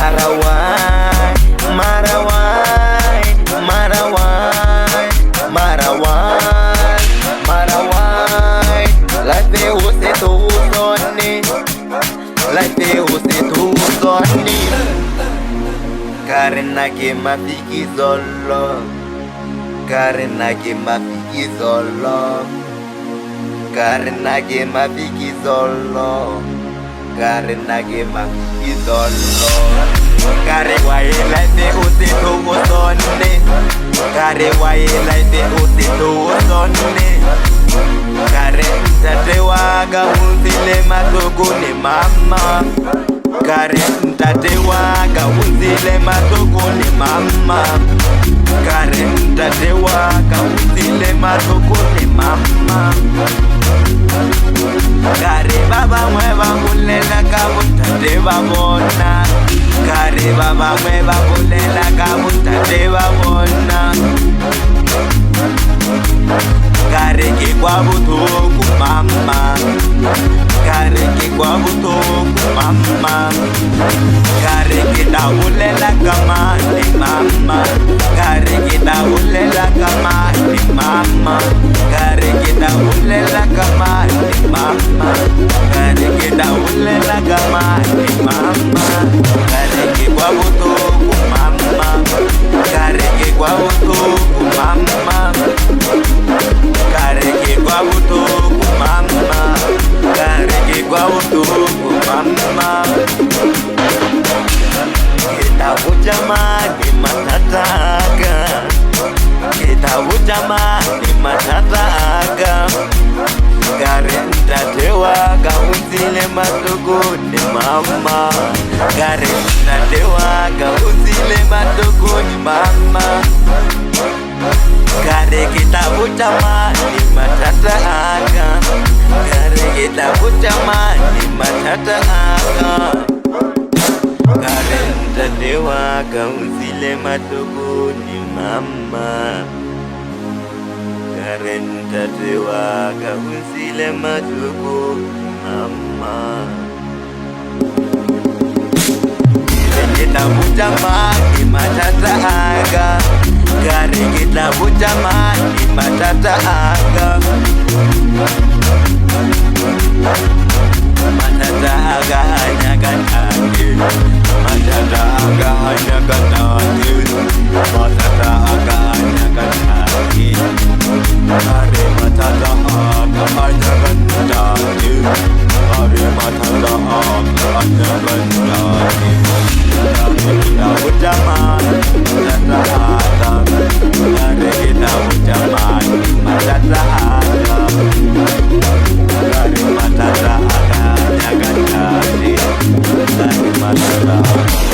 Marawai, Marawai, Marawai, Marawai, Marawai. Life use tu soni, life use tu soni. Karena ke mafiki zolo, karena ke mafiki zolo, karena ke mafiki zolo, karena ke mafiki zolo. Kare wae life use tu soni, kare wae life use tu soni. Kare ntatewa gawunzile matoko ni mama, kare ntatewa gawunzile matoko ni mama, kare ntatewa gawunzile matoko ni mama. Kare baba mwe bakulela kabutate babona, kare baba mwe bakulela kabutate babona. Kare ke kwa butuku mama, kare ke kwa butuku mama, kare ke daulela kamani mama, kare ke daulela kamani mama, kare ke daulela kamani mama, kare ke daulela kamani mama, kare ke kwa butuku mama, kare ke kwa butuku mama. Kare ke kwa butuku mama, kare ke kwa butuku mama. Kita ujamani matataga, kita ujamani matataga. Kare ntatewa gawunzile matoko ni mama, kare ntatewa gawunzile matoko ni mama. Kare kita ucamani matata aga, kare kita ucamani matata aga. Kare ntatewa gawunzile matoko ni mama, kare ntatewa gawunzile matoko ni mama. Kita ucamani matata aga, kare kita ucamani matata aga. Matata aga hanya ganti, matata aga hanya ganti, matata aga hanya ganti. Kare matata aga hanya ganti, kare matata aga hanya ganti. Kare kita ucamani matata aga, kare kita ucamani matata aga. Kare matata aga hanya ganti, kare matata aga.